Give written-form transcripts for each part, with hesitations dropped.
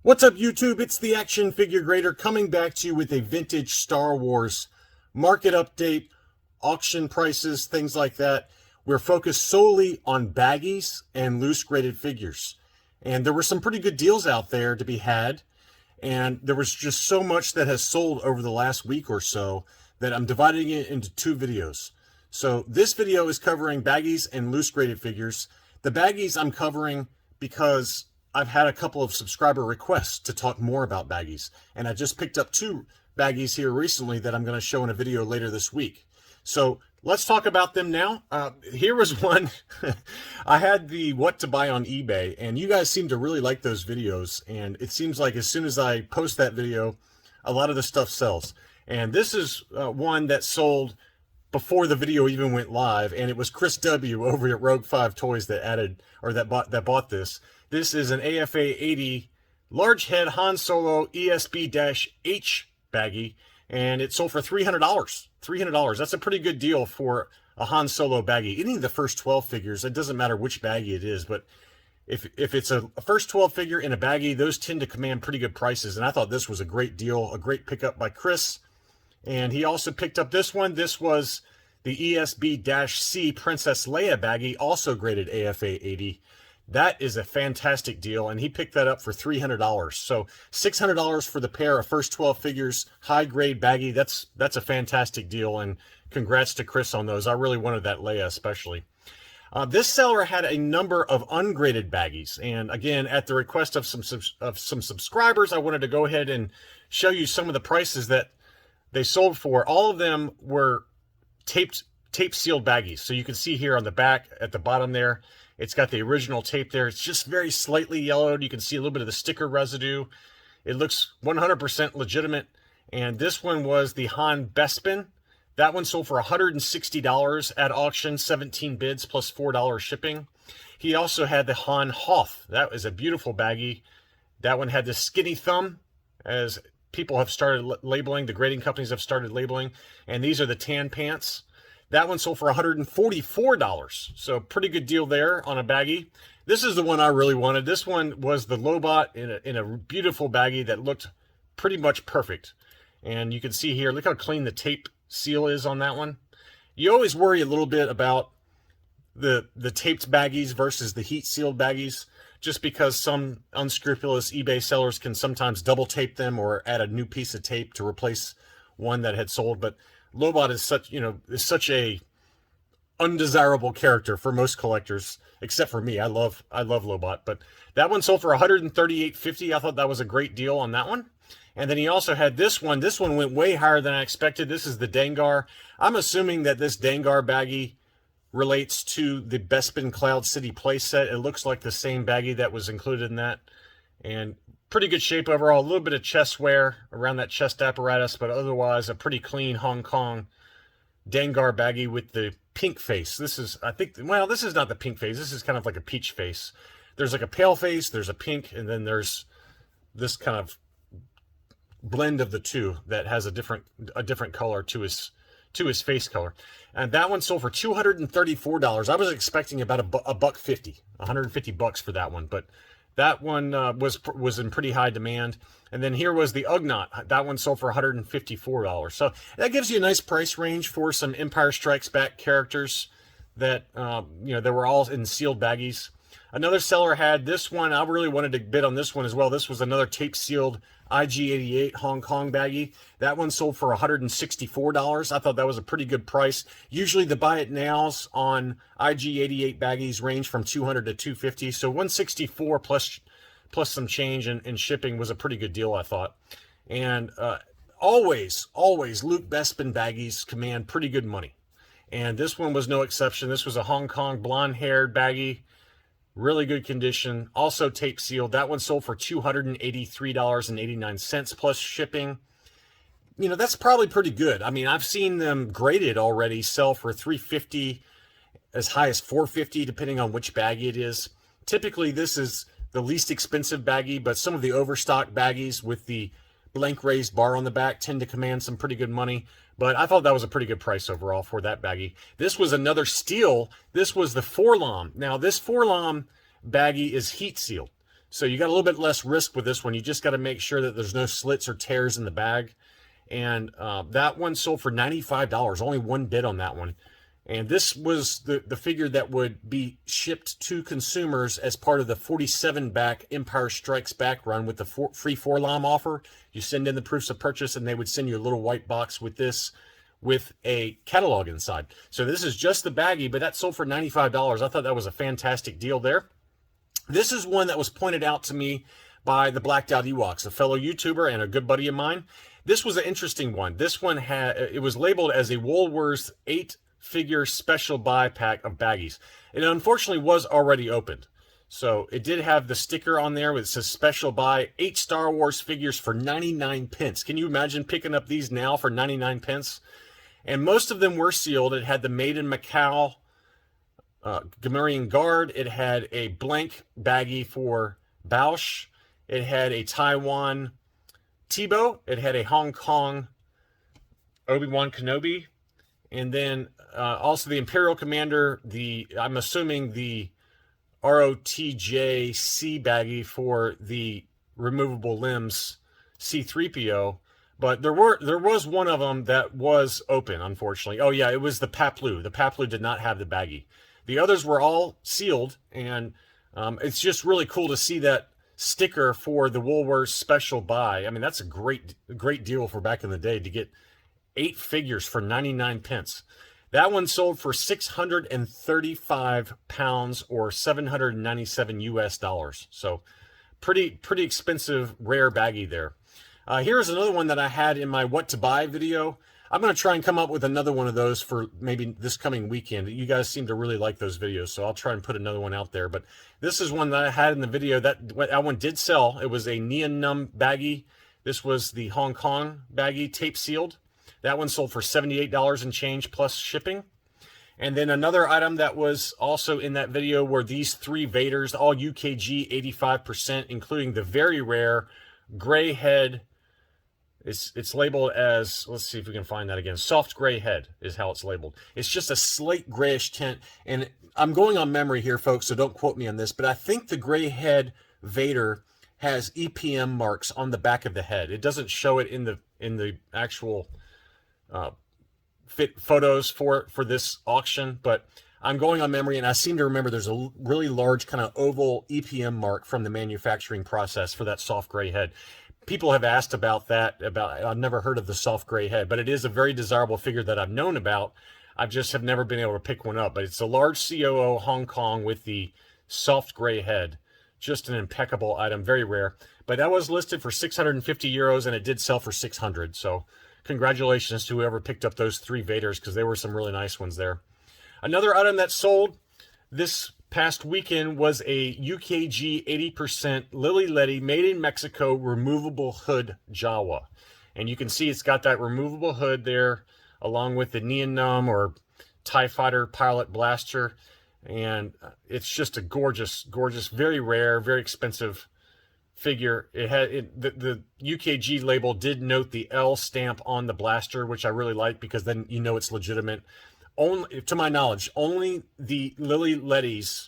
What's up, YouTube? It's the Action Figure Grader coming back to you with a vintage Star Wars market update, auction prices, things like that. We're focused solely on baggies and loose graded figures. And there were some pretty good deals out there to be had. And there was just so much that has sold over the last week or so that I'm dividing it into two videos. So this video is covering baggies and loose graded figures. The baggies I'm covering because I've had a couple of subscriber requests to talk more about baggies, and I just picked up two baggies here recently that I'm going to show in a video later this week. So let's talk about them now. Here was one. I had the what to buy on eBay, and you guys seem to really like those videos, and it seems like as soon as I post that video, a lot of the stuff sells. And this is one that sold before the video even went live, and it was Chris W. over at Rogue 5 Toys that added, or that bought this. This is an AFA 80 large head Han Solo ESB-H baggie, and it sold for $300. $300. That's a pretty good deal for a Han Solo baggie. Any of the first 12 figures, it doesn't matter which baggie it is, but if it's a first 12 figure in a baggie, those tend to command pretty good prices, and I thought this was a great deal, a great pickup by Chris. And he also picked up this one. This was the ESB-C Princess Leia baggie, also graded AFA 80. That is a fantastic deal, and he picked that up for $300. So $600 for the pair of first 12 figures, high-grade baggie. That's a fantastic deal, and congrats to Chris on those. I really wanted that Leia especially. This seller had a number of ungraded baggies, and again, at the request of some subscribers, I wanted to go ahead and show you some of the prices that they sold for. All of them were tape sealed baggies. So you can see here on the back at the bottom there, it's got the original tape there. It's just very slightly yellowed. You can see a little bit of the sticker residue. It looks 100% legitimate. And this one was the Han Bespin. That one sold for $160 at auction, 17 bids plus $4 shipping. He also had the Han Hoth. That is a beautiful baggie. That one had the skinny thumb, as people have started labeling, the grading companies have started labeling, and these are the tan pants. That one sold for $144, so pretty good deal there on a baggie. This is the one I really wanted. This one was the Lobot in a beautiful baggie that looked pretty much perfect. And you can see here, look how clean the tape seal is on that one. You always worry a little bit about the taped baggies versus the heat sealed baggies, just because some unscrupulous eBay sellers can sometimes double tape them or add a new piece of tape to replace one that had sold. But Lobot is such a undesirable character for most collectors, except for me. I love Lobot. But that one sold for $138.50. I thought that was a great deal on that one. And then he also had this one. This one went way higher than I expected. This is the Dengar. I'm assuming that this Dengar baggie relates to the Bespin Cloud City playset. It looks like the same baggie that was included in that. And pretty good shape overall. A little bit of chest wear around that chest apparatus, but otherwise a pretty clean Hong Kong Dengar baggie with the pink face. This is, I think, well, this is not the pink face. This is kind of like a peach face. There's like a pale face, there's a pink, and then there's this kind of blend of the two that has a different color to his face color. And that one sold for $234. I was expecting about $150, $150 for that one, but that one was in pretty high demand. And then here was the Ugnaught. That one sold for $154. So that gives you a nice price range for some Empire Strikes Back characters that they were all in sealed baggies. Another seller had this one. I really wanted to bid on this one as well. This was another tape sealed IG-88 Hong Kong baggie. That one sold for $164. I thought that was a pretty good price. Usually the buy it nows on IG-88 baggies range from $200 to $250. So $164 plus some change and shipping was a pretty good deal, I thought. And always Luke Bespin baggies command pretty good money. And this one was no exception. This was a Hong Kong blonde-haired baggie. Really good condition, also tape sealed. That one sold for $283.89 plus shipping. That's probably pretty good. I mean, I've seen them graded already sell for $350, as high as $450, depending on which baggie it is. Typically, this is the least expensive baggie, but some of the overstock baggies with the blank raised bar on the back tend to command some pretty good money. But I thought that was a pretty good price overall for that baggie. This was another steal. This was the Forlom. Now, this Forlom baggie is heat sealed. So you got a little bit less risk with this one. You just got to make sure that there's no slits or tears in the bag. And that one sold for $95, only one bid on that one. And this was the figure that would be shipped to consumers as part of the 47-back Empire Strikes Back run with the free 4-LOM offer. You send in the proofs of purchase, and they would send you a little white box with this, with a catalog inside. So this is just the baggie, but that sold for $95. I thought that was a fantastic deal there. This is one that was pointed out to me by the Blacked Out Ewoks, a fellow YouTuber and a good buddy of mine. This was an interesting one. This one it was labeled as a Woolworths 8-figure special buy pack of baggies. It unfortunately was already opened. So it did have the sticker on there with it says special buy 8 Star Wars figures for 99 pence. Can you imagine picking up these now for 99 pence? And most of them were sealed. It had the Made in Macau Gamorrean Guard. It had a blank baggie for Bausch. It had a Taiwan Tebow. It had a Hong Kong Obi-Wan Kenobi. And then also the Imperial Commander, I'm assuming the ROTJ-C baggie for the removable limbs C-3PO. But there was one of them that was open, unfortunately. Oh yeah, it was the Paplu. The Paplu did not have the baggie. The others were all sealed, and it's just really cool to see that sticker for the Woolworths special buy. I mean, that's a great deal for back in the day to get 8 figures for 99 pence. That one sold for 635 pounds or 797 US dollars. So pretty expensive rare baggie there. Here's another one that I had in my what to buy video. I'm going to try and come up with another one of those for maybe this coming weekend. You guys seem to really like those videos, so I'll try and put another one out there. But this is one that I had in the video. That one did sell. It was a Neon Numb baggie. This was the Hong Kong baggie, tape sealed. That one sold for $78 and change plus shipping. And then another item that was also in that video were these 3 Vaders, all UKG 85%, including the very rare gray head. It's labeled as, let's see if we can find that again. Soft gray head is how it's labeled. It's just a slate grayish tint. And I'm going on memory here, folks, so don't quote me on this, but I think the gray head Vader has EPM marks on the back of the head. It doesn't show it in the actual fit photos for this auction, but I'm going on memory, and I seem to remember there's a really large kind of oval EPM mark from the manufacturing process for that soft gray head. People have asked about that. I've never heard of the soft gray head, but it is a very desirable figure that I've known about. I just have never been able to pick one up. But it's a large COO Hong Kong with the soft gray head. Just an impeccable item, very rare. But that was listed for 650 euros, and it did sell for 600. So congratulations to whoever picked up those 3 Vaders, because there were some really nice ones there. Another item that sold this past weekend was a UKG 80% Lily Letty Made in Mexico removable hood Jawa. And you can see it's got that removable hood there along with the Neon Numb or TIE Fighter pilot blaster. And it's just a gorgeous, very rare, very expensive figure. It had the UKG label did note the L stamp on the blaster, which I really like because then you know it's legitimate. Only, to my knowledge, only the Lily Lettys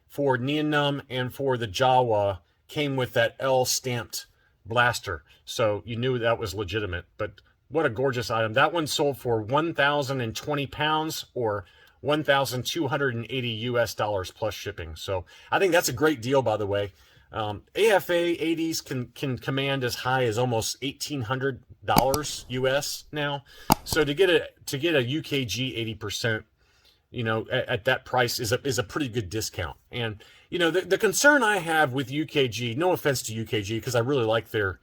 for Neon Numb and for the Jawa came with that L stamped blaster. So you knew that was legitimate. But what a gorgeous item. That one sold for 1,020 pounds or 1,280 US dollars plus shipping. So I think that's a great deal, by the way. AFA 80s can command as high as almost $1,800 US now. So to get a UKG 80%, you know, at that price is a pretty good discount. And you know, the concern I have with UKG, no offense to UKG, because I really like their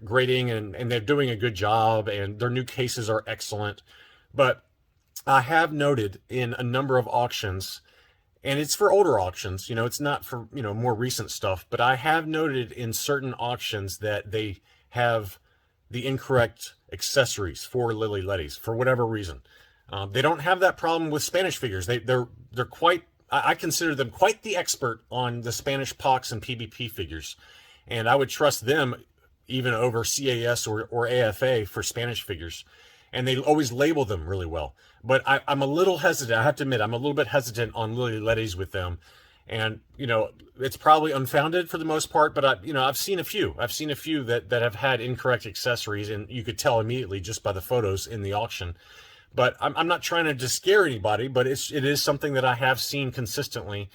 grading and they're doing a good job and their new cases are excellent, but I have noted in a number of auctions, and it's for older auctions, you know, it's not for, you know, more recent stuff, but I have noted in certain auctions that they have the incorrect accessories for Lily Lettys for whatever reason. They don't have that problem with Spanish figures. They're quite, I consider them quite the expert on the Spanish POX and PBP figures, and I would trust them even over CAS or AFA for Spanish figures. And they always label them really well. But I'm a little hesitant. I have to admit, I'm a little bit hesitant on Lily Lettys with them. And, you know, it's probably unfounded for the most part, but I've seen a few. I've seen a few that have had incorrect accessories, and you could tell immediately just by the photos in the auction. But I'm not trying to just scare anybody, but it is something that I have seen consistently.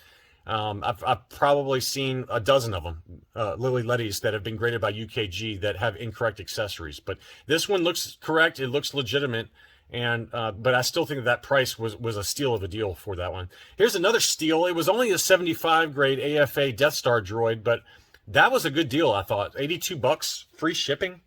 I've probably seen a dozen of them, Lily Letty's, that have been graded by UKG that have incorrect accessories. But this one looks correct. It looks legitimate. And but I still think that price was a steal of a deal for that one. Here's another steal. It was only a 75 grade AFA Death Star droid, but that was a good deal, I thought. $82, free shipping.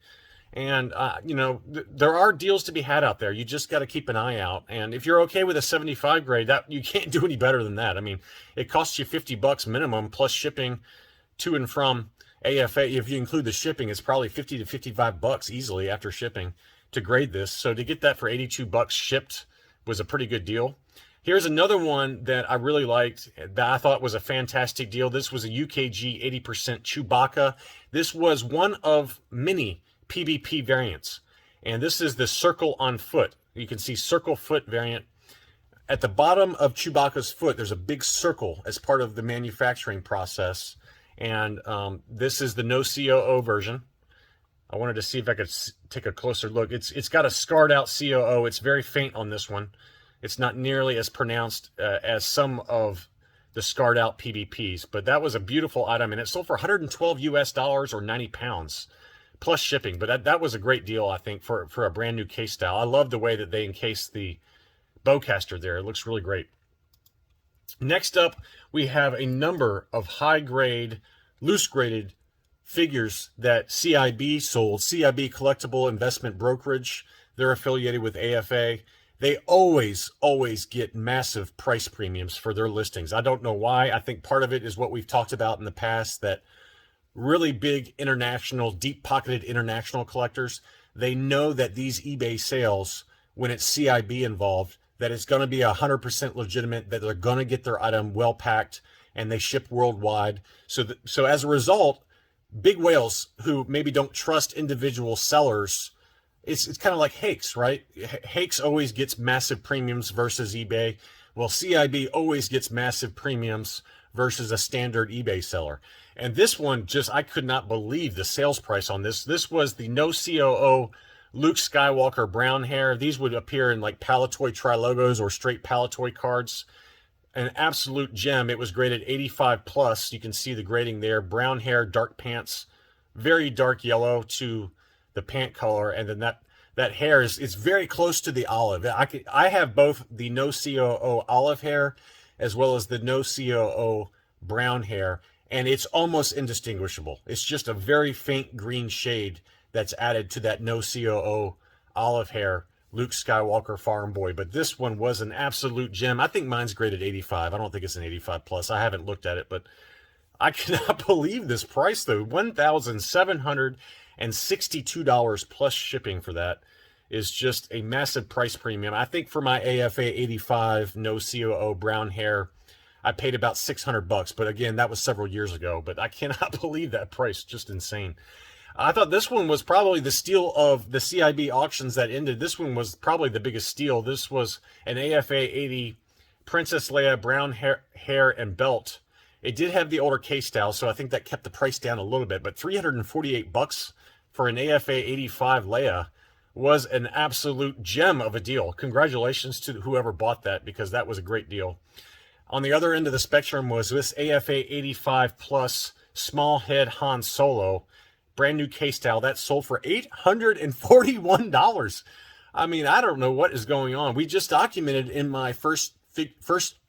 And, you know, there are deals to be had out there. You just got to keep an eye out. And if you're okay with a 75 grade, that you can't do any better than that. I mean, it costs you $50 minimum plus shipping to and from AFA. If you include the shipping, it's probably 50 to $55 easily after shipping to grade this. So to get that for $82 shipped was a pretty good deal. Here's another one that I really liked that I thought was a fantastic deal. This was a UKG 80% Chewbacca. This was one of many PvP variants, and this is the circle on foot. You can see circle foot variant. At the bottom of Chewbacca's foot, there's a big circle as part of the manufacturing process, and this is the no COO version. I wanted to see if I could take a closer look. It's got a scarred out COO. It's very faint on this one. It's not nearly as pronounced as some of the scarred out PvPs, but that was a beautiful item, and it sold for $112 US or 90 pounds plus shipping. But that was a great deal, I think, for a brand new case style. I love the way that they encased the bowcaster there. It looks really great. Next up, we have a number of high grade, loose graded figures that CIB sold. CIB Collectible Investment Brokerage. They're affiliated with AFA. They always get massive price premiums for their listings. I don't know why. I think part of it is what we've talked about in the past, that really big international, deep-pocketed international collectors, they know that these eBay sales, when it's CIB involved, that it's going to be 100% legitimate, that they're going to get their item well packed, and they ship worldwide. So as a result, big whales who maybe don't trust individual sellers, it's kind of like Hakes, right? Hakes always gets massive premiums versus eBay. Well, CIB always gets massive premiums versus a standard eBay seller. And this one, I could not believe the sales price on this. This was the no COO Luke Skywalker brown hair. These would appear in like Palatoy Tri-Logos or straight Palatoy cards. An absolute gem. It was graded 85 plus. You can see the grading there. Brown hair, dark pants, very dark yellow to the pant color, and then that hair is very close to the olive. I have both the no COO olive hair as well as the no COO brown hair, and it's almost indistinguishable. It's just a very faint green shade that's added to that no COO olive hair Luke Skywalker farm boy. But this one was an absolute gem. I think mine's graded 85. I don't think it's an 85 plus. I haven't looked at it, but I cannot believe this price though. $1,762 plus shipping for that is just a massive price premium. I think for my AFA 85 no COO brown hair, I paid about $600, but again, that was several years ago. But I cannot believe that price, just insane. I thought this one was probably the steal of the CIB auctions that ended. This one was probably the biggest steal. This was an AFA 80 Princess Leia brown hair and belt. It did have the older case style, so I think that kept the price down a little bit. But $348 for an AFA 85 Leia was an absolute gem of a deal. Congratulations to whoever bought that, because that was a great deal. On the other end of the spectrum was this AFA 85 plus small head Han Solo, brand new case style. That sold for $841. I mean, I don't know what is going on. We just documented in my first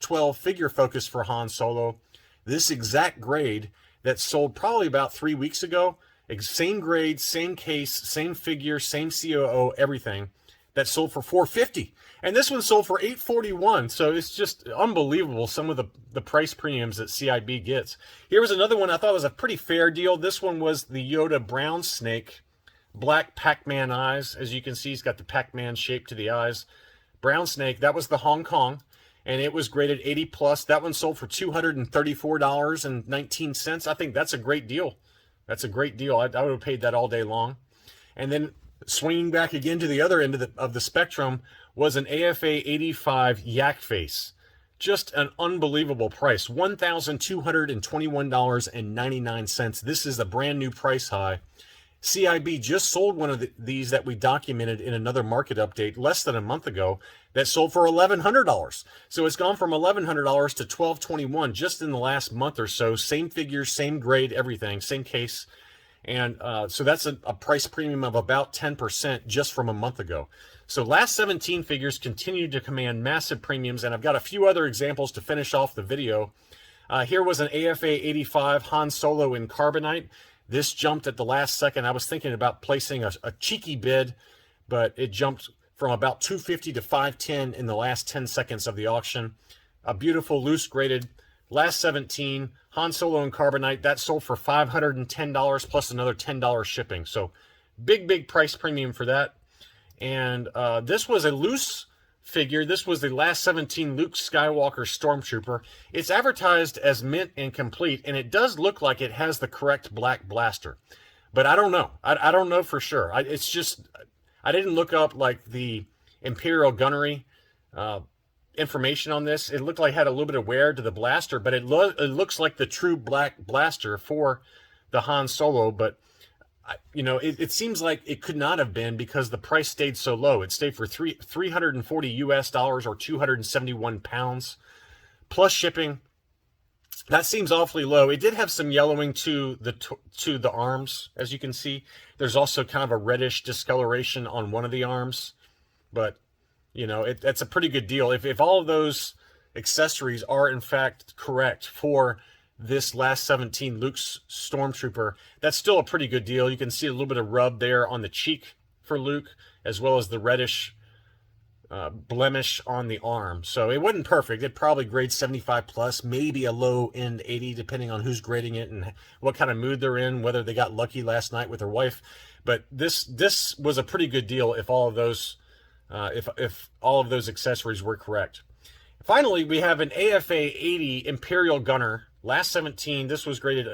12 figure focus for Han Solo this exact grade that sold probably about 3 weeks ago. Same grade, same case, same figure, same COO, everything. That sold for $450. And this one sold for $841. So it's just unbelievable, some of the price premiums that CIB gets. Here was another one I thought was a pretty fair deal. This one was the Yoda brown snake, black Pac-Man eyes. As you can see, he's got the Pac-Man shape to the eyes. Brown snake, that was the Hong Kong, and it was graded 80 plus. That one sold for $234.19. I think that's a great deal. That's a great deal. I would have paid that all day long. And then swinging back again to the other end of the spectrum was an AFA 85 yak face. Just an unbelievable price, $1,221.99. This is a brand new price high. CIB just sold one of these that we documented in another market update less than a month ago that sold for $1,100. So it's gone from $1,100 to $1,221 just in the last month or so. Same figures, same grade, everything, same case. And so that's a price premium of about 10% just from a month ago. So last 17 figures continue to command massive premiums, and I've got a few other examples to finish off the video. Here was an AFA 85 Han Solo in carbonite. This jumped at the last second. I was thinking about placing a cheeky bid, but it jumped from about $250 to $510 in the last 10 seconds of the auction. A beautiful loose graded last 17 Han Solo in carbonite that sold for $510 plus another $10 shipping. So big price premium for that. And this was a loose figure. This was the last 17 Luke Skywalker Stormtrooper. It's advertised as mint and complete, and it does look like it has the correct black blaster. But I don't know. I don't know for sure. It's just, I didn't look up like the Imperial Gunnery information on this. It looked like it had a little bit of wear to the blaster, but it looks like the true black blaster for the Han Solo. But you know, it seems like it could not have been because the price stayed so low. It stayed for $340 US or 271 pounds plus shipping. That seems awfully low. It did have some yellowing to the arms, as you can see. There's also kind of a reddish discoloration on one of the arms, but you know, that's a pretty good deal. If all of those accessories are in fact correct for this last 17 Luke's Stormtrooper, that's still a pretty good deal. You can see a little bit of rub there on the cheek for Luke, as well as the reddish blemish on the arm. So it wasn't perfect. It probably grades 75 plus, maybe a low end 80, depending on who's grading it and what kind of mood they're in, whether they got lucky last night with their wife. But this was a pretty good deal if all of those if all of those accessories were correct. Finally, we have an AFA 80 Imperial Gunner. Last 17, this was graded,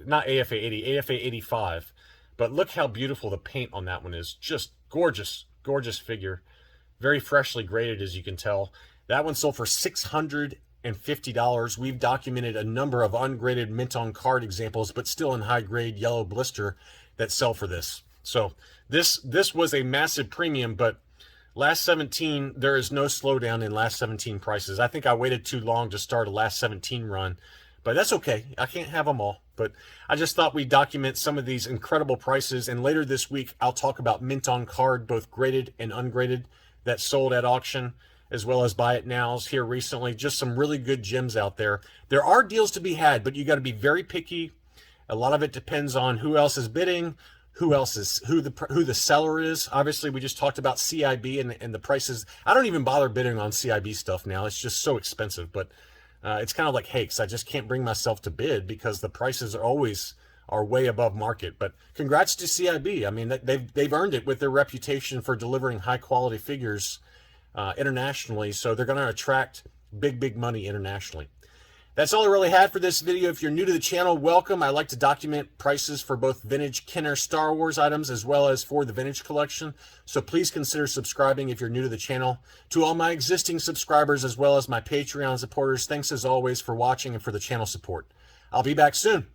not AFA 80, AFA 85. But look how beautiful the paint on that one is. Just gorgeous, gorgeous figure. Very freshly graded, as you can tell. That one sold for $650. We've documented a number of ungraded mint on card examples, but still in high grade yellow blister that sell for this. So this was a massive premium, but last 17, there is no slowdown in last 17 prices. I think I waited too long to start a last 17 run. But that's okay. I can't have them all. But I just thought we'd document some of these incredible prices. And later this week, I'll talk about mint on card, both graded and ungraded, that sold at auction, as well as buy it nows here recently. Just some really good gems out there. There are deals to be had, but you got to be very picky. A lot of it depends on who else is bidding, who the seller is. Obviously, we just talked about CIB and the prices. I don't even bother bidding on CIB stuff now. It's just so expensive. But it's kind of like Hakes. I just can't bring myself to bid because the prices are way above market. But congrats to CIB. I mean, they've earned it with their reputation for delivering high quality figures internationally. So they're going to attract big money internationally. That's all I really had for this video. If you're new to the channel, welcome. I like to document prices for both vintage Kenner Star Wars items as well as for the vintage collection. So please consider subscribing if you're new to the channel. To all my existing subscribers as well as my Patreon supporters, thanks as always for watching and for the channel support. I'll be back soon.